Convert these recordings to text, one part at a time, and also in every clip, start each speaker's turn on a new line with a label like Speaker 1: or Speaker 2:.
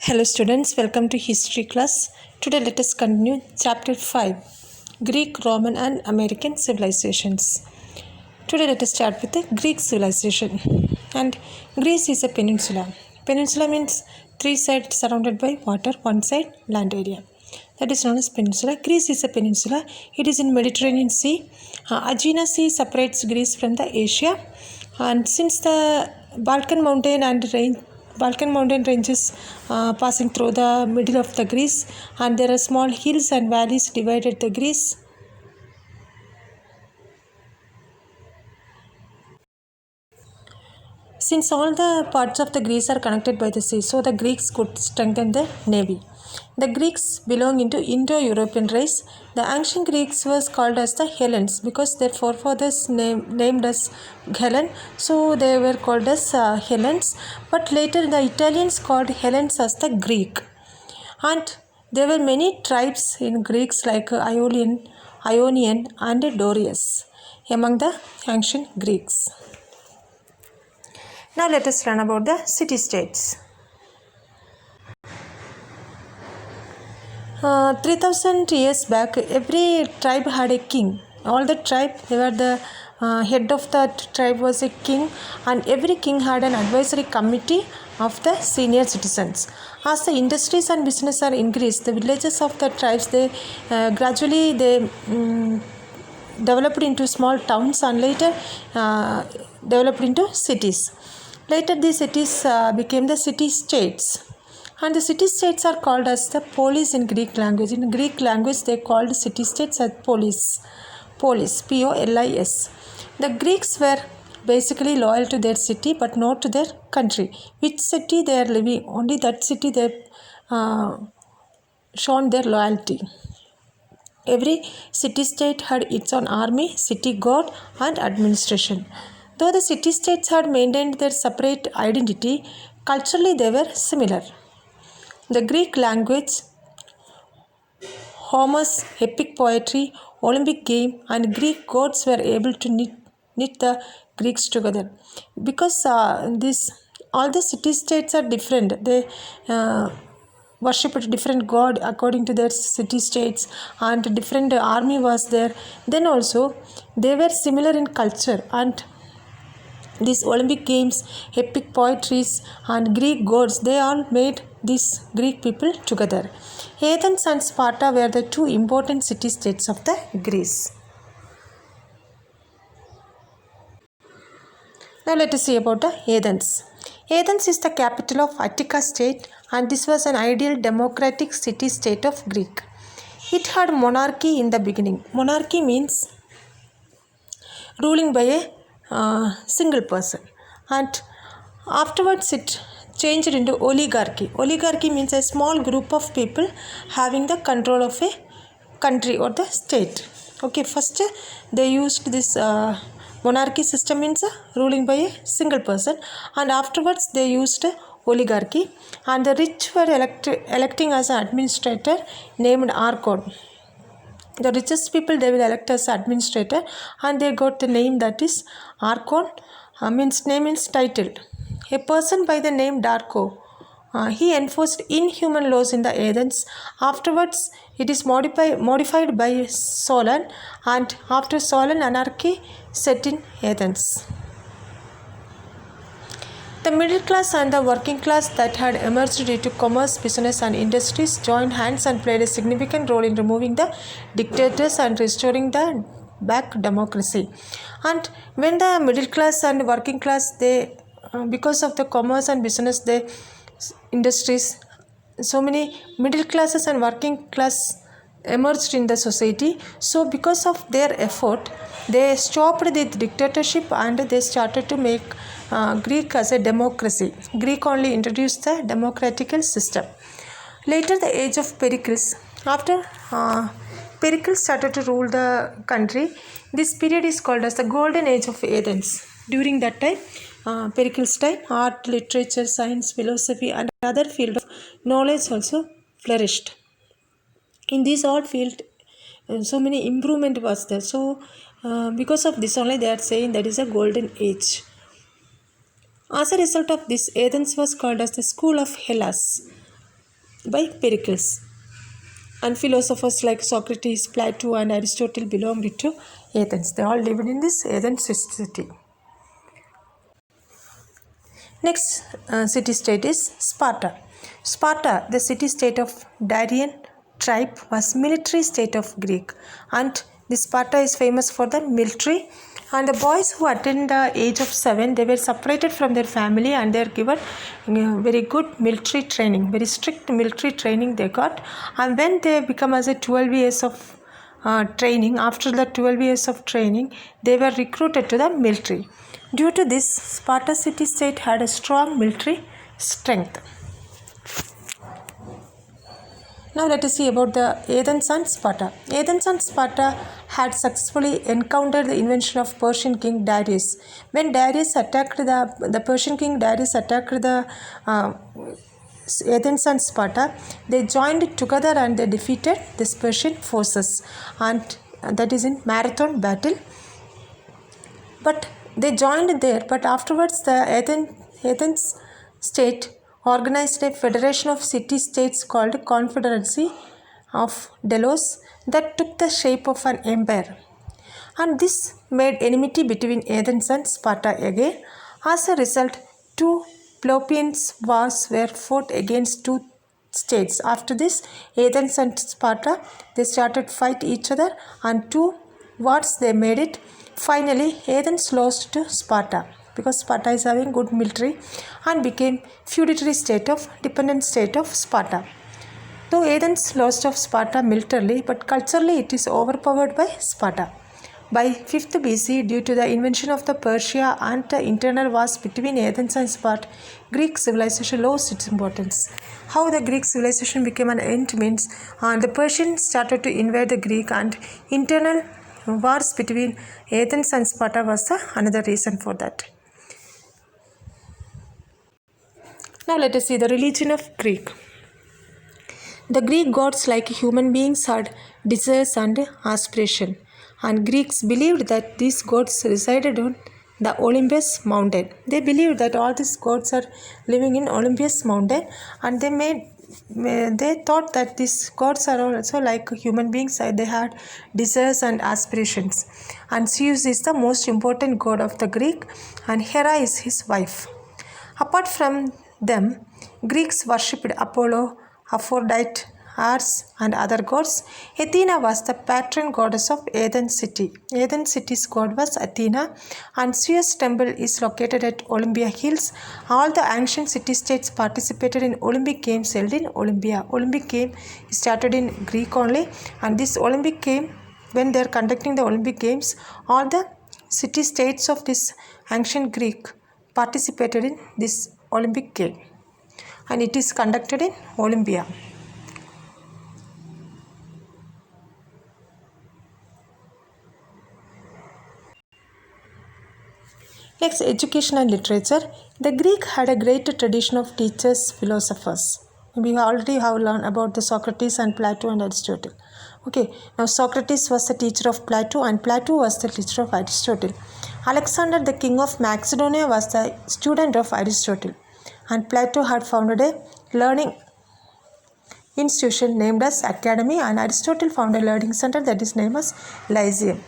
Speaker 1: Hello students, welcome to history class. Today let us continue chapter 5, Greek, Roman and American civilizations. Today let us start with the Greek civilization. And Greece is a peninsula. Peninsula means three sides surrounded by water, one side land area. That is known as peninsula. Greece is a peninsula. It is in Mediterranean Sea. Aegina Sea separates Greece from the Asia. And since the Balkan mountain ranges passing through the middle of the Greece, and there are small hills and valleys divided the Greece. Since all the parts of the Greece are connected by the sea, so the Greeks could strengthen the navy. The Greeks belong into Indo-European race. The ancient Greeks was called as the Hellenes because their forefathers named as Helen, so they were called as Hellenes. But later the Italians called Hellenes as the Greek. And there were many tribes in Greeks like Ionian and Dorias among the ancient Greeks. Now let us learn about the city-states. 3000 years back, every tribe had a king. All the tribe, they were the head of that tribe was a king, and every king had an advisory committee of the senior citizens. As the industries and business are increased, the villages of the tribes, they gradually developed into small towns and later developed into cities. Later these cities became the city-states. And the city-states are called as the polis in Greek language. In Greek language, they called city-states as polis. Polis, P-O-L-I-S. The Greeks were basically loyal to their city but not to their country. Which city they are living, only that city they shown their loyalty. Every city-state had its own army, city guard and administration. Though the city-states had maintained their separate identity, culturally they were similar. The Greek language, Homer's epic poetry, Olympic game and Greek gods were able to knit the Greeks together. Because all the city-states are different. They worship a different god according to their city-states and different army was there. Then also they were similar in culture, and these Olympic games, epic poetries and Greek gods, they all made these Greek people together. Athens and Sparta were the two important city-states of the Greece. Now let us see about the Athens. Athens is the capital of Attica state, and this was an ideal democratic city-state of Greek. It had monarchy in the beginning. Monarchy means ruling by a single person, and afterwards it changed into oligarchy. Oligarchy means a small group of people having the control of a country or the state. Okay, first they used this monarchy system means ruling by a single person, and afterwards they used oligarchy, and the rich were electing as an administrator named archon. The richest people they will elect as administrator, and they got the name that is archon. Name means title. A person by the name Darko, he enforced inhuman laws in the Athens. Afterwards it is modified by Solon, and after Solon anarchy set in Athens. The middle class and the working class that had emerged due to commerce, business and industries joined hands and played a significant role in removing the dictators and restoring the back democracy. And when the middle class and working class, they because of the commerce and business, the industries, so many middle classes and working class emerged in the society. So because of their effort, they stopped the dictatorship and they started to make Greek as a democracy. Greek only introduced the democratical system. Later the age of Pericles. After Pericles started to rule the country, this period is called as the golden age of Athens. During that time, Pericles' time, art, literature, science, philosophy and other fields of knowledge also flourished. In these all fields, so many improvement was there. So because of this only they are saying that is a golden age. As a result of this, Athens was called as the school of Hellas. by Pericles. And philosophers like Socrates, Plato, and Aristotle belonged to Athens. They all lived in this Athens city. Next city-state is Sparta. Sparta, the city-state of Darian tribe, was military state of Greek, and the Sparta is famous for the military. And the boys who attained the age of 7, they were separated from their family and they are given very good military training, very strict military training they got. And when they become as a 12 years of training, after the 12 years of training, they were recruited to the military. Due to this, Sparta city-state had a strong military strength. Now let us see about the Athens and Sparta. Athens and Sparta had successfully encountered the invasion of Persian king Darius. When Darius attacked the Persian king Darius attacked the Athens and Sparta, they joined together and they defeated the Persian forces, and that is in Marathon battle. But they joined there, but afterwards the Athens state organized a federation of city-states called Confederacy of Delos that took the shape of an empire. And this made enmity between Athens and Sparta again. As a result, two Peloponnesian wars were fought against two states. After this, Athens and Sparta, they started fight each other, and two wars they made it. Finally, Athens lost to Sparta because Sparta is having good military and became feudatory state of dependent state of Sparta. Though Athens lost of Sparta militarily, but culturally it is overpowered by Sparta. By 5th BC, due to the invention of the Persia and the internal wars between Athens and Sparta, Greek civilization lost its importance. How the Greek civilization became an end means the Persians started to invade the Greek, and internal wars between Athens and Sparta was another reason for that. Now let us see the religion of Greek. The Greek gods, like human beings, had desires and aspiration, and Greeks believed that these gods resided on the Olympus mountain. They believed that all these gods are living in Olympus mountain, and they thought that these gods are also like human beings. They had desires and aspirations, and Zeus is the most important god of the Greek, and Hera is his wife. Apart from them, Greeks worshipped Apollo, Aphrodite, Ares, and other gods. Athena was the patron goddess of Athens city. Athens city's god was Athena, and Zeus' temple is located at Olympia Hills. All the ancient city-states participated in Olympic Games held in Olympia. Olympic game started in Greek only, and this Olympic game, when they are conducting the Olympic Games, all the city-states of this ancient Greek participated in this Olympic game, and it is conducted in Olympia. Next, education and literature. The Greek had a great tradition of teachers, philosophers. We already have learned about the Socrates and Plato and Aristotle. Okay, now Socrates was the teacher of Plato, and Plato was the teacher of Aristotle. Alexander, the king of Macedonia, was the student of Aristotle, and Plato had founded a learning institution named as Academy, and Aristotle founded a learning center that is named as Lyceum.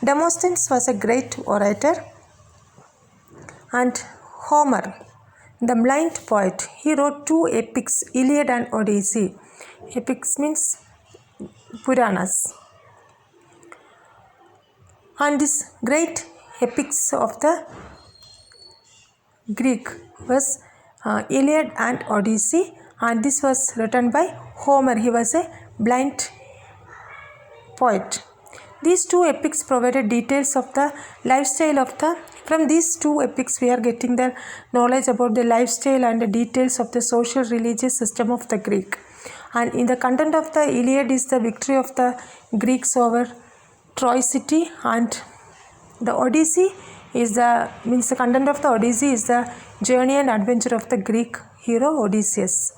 Speaker 1: Demosthenes was a great orator, and Homer, the blind poet, he wrote two epics, Iliad and Odyssey. Epics means Puranas. And this great epics of the Greek was Iliad and Odyssey, and this was written by Homer. He was a blind poet. These two epics provided details of the lifestyle of the. From these two epics, we are getting the knowledge about the lifestyle and the details of the social religious system of the Greek. And in the content of the Iliad is the victory of the Greeks over Troy city, and the Odyssey is the content of the Odyssey is the journey and adventure of the Greek hero Odysseus.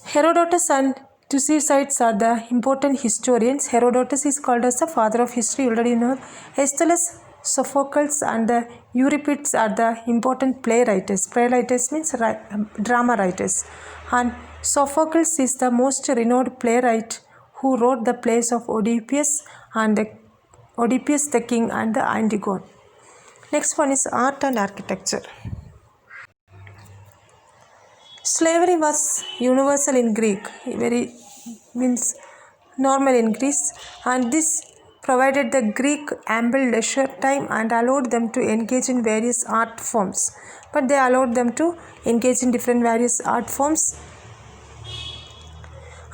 Speaker 1: Herodotus and Thucydides are the important historians. Herodotus is called as the father of history. You already know. Aeschylus Sophocles and the Euripides are the important playwrights. Playwrights means drama writers. And Sophocles is the most renowned playwright who wrote the plays of Oedipus the King and the Antigone. Next one is art and architecture. Slavery was universal in Greek, very means normal in Greece, and this provided the Greek ample leisure time and allowed them to engage in various art forms. But they allowed them to engage in different various art forms,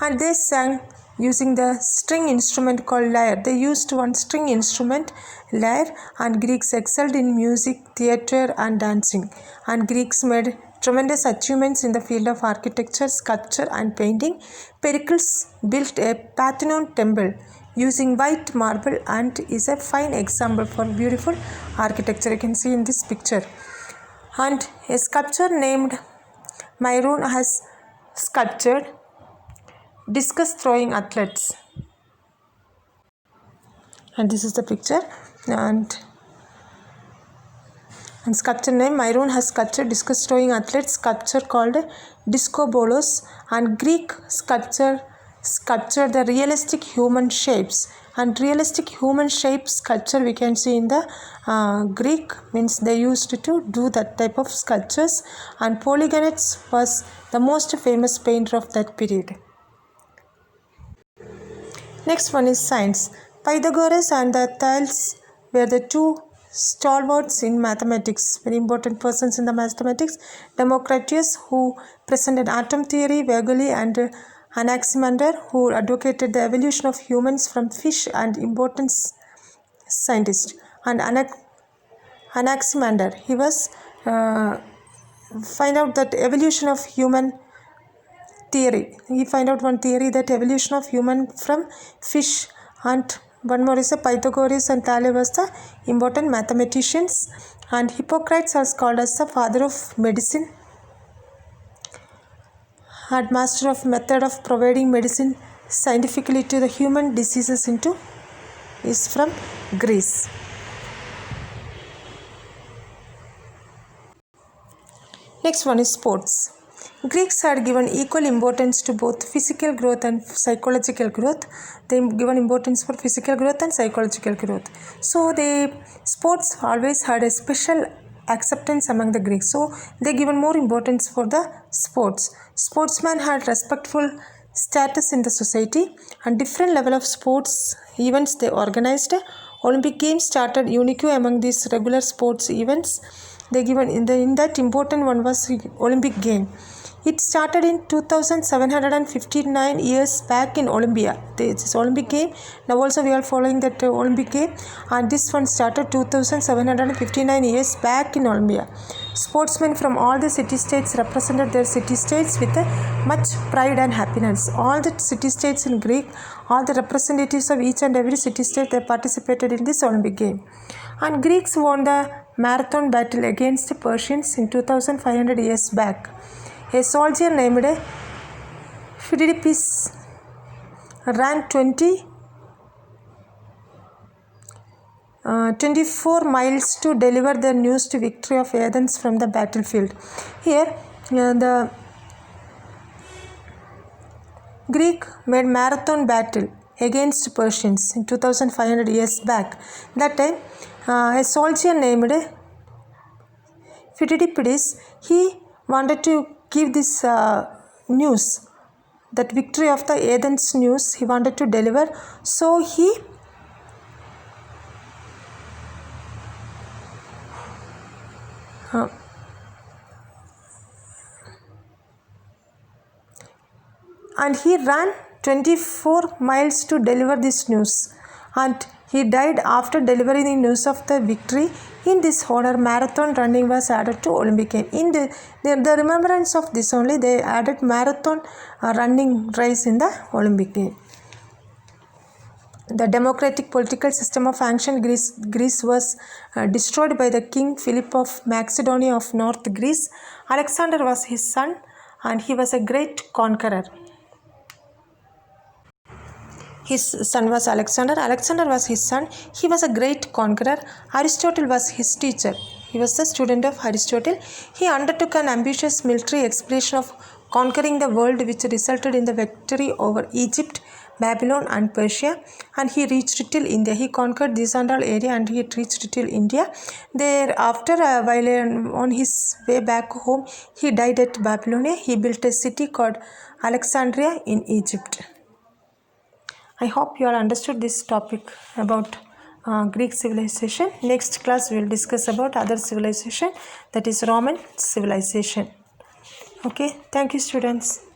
Speaker 1: and they sang using the string instrument called lyre. They used one string instrument, lyre, and Greeks excelled in music, theatre, and dancing. And Greeks made tremendous achievements in the field of architecture, sculpture, and painting. Pericles built a Parthenon temple using white marble and is a fine example for beautiful architecture. You can see in this picture. And a sculptor named Myron has sculptured discus throwing athletes, and this is the picture. And sculptor named Myron has sculptured discus throwing athletes sculpture called Discobolos, and Greek sculptured the realistic human shapes. And realistic human shape sculpture we can see in the Greek, means they used to do that type of sculptures, and Polygenes was the most famous painter of that period. Next one is science. Pythagoras and the Thales were the two stalwarts in mathematics, very important persons in the mathematics. Democritus, who presented atom theory, Vegoli, and Anaximander, who advocated the evolution of humans from fish, and important scientist. And Anaximander, he was find out that evolution of human theory. He find out one theory that evolution of human from fish. And one more is Pythagoras and Thales was the important mathematicians. And Hippocrates was called as the father of medicine and master of method of providing medicine scientifically to the human diseases is from Greece. Next one is sports. Greeks had given equal importance to both physical growth and psychological growth. They given importance for physical growth and psychological growth. So the sports always had a special acceptance among the Greeks. So they given more importance for the sports. Sportsmen had respectful status in the society, and different level of sports events they organized. Olympic Games started unique among these regular sports events. They given in that important one was Olympic Game. It started in 2759 years back in Olympia. This Olympic Game. Now also we are following that Olympic Game, and this one started 2759 years back in Olympia. Sportsmen from all the city-states represented their city-states with much pride and happiness. All the city-states in Greek, all the representatives of each and every city-state, they participated in this Olympic Game. And Greeks won the marathon battle against the Persians in 2500 years back. A soldier named Phidippides ran 24 miles to deliver the news to victory of Athens from the battlefield. Here the Greek made marathon battle against Persians in 2500 years back. That time a soldier named Phidippides, he wanted to give this news, that victory of the Athens news he wanted to deliver. So he ran 24 miles to deliver this news, and he died after delivering the news of the victory. In this honor, marathon running was added to Olympic Game. In the remembrance of this only, they added marathon running race in the Olympic Game. The democratic political system of ancient Greece was destroyed by the king Philip of Macedonia of North Greece. Alexander was his son, and he was a great conqueror. His son was Alexander. Alexander was his son. He was a great conqueror. Aristotle was his teacher. He was the student of Aristotle. He undertook an ambitious military expedition of conquering the world, which resulted in the victory over Egypt, Babylon and Persia, and he reached till India. He conquered this and all area and he reached till India. Thereafter, while on his way back home, he died at Babylonia. He built a city called Alexandria in Egypt. I hope you all understood this topic about Greek civilization. Next class we will discuss about other civilization, that is Roman civilization. Okay, thank you students.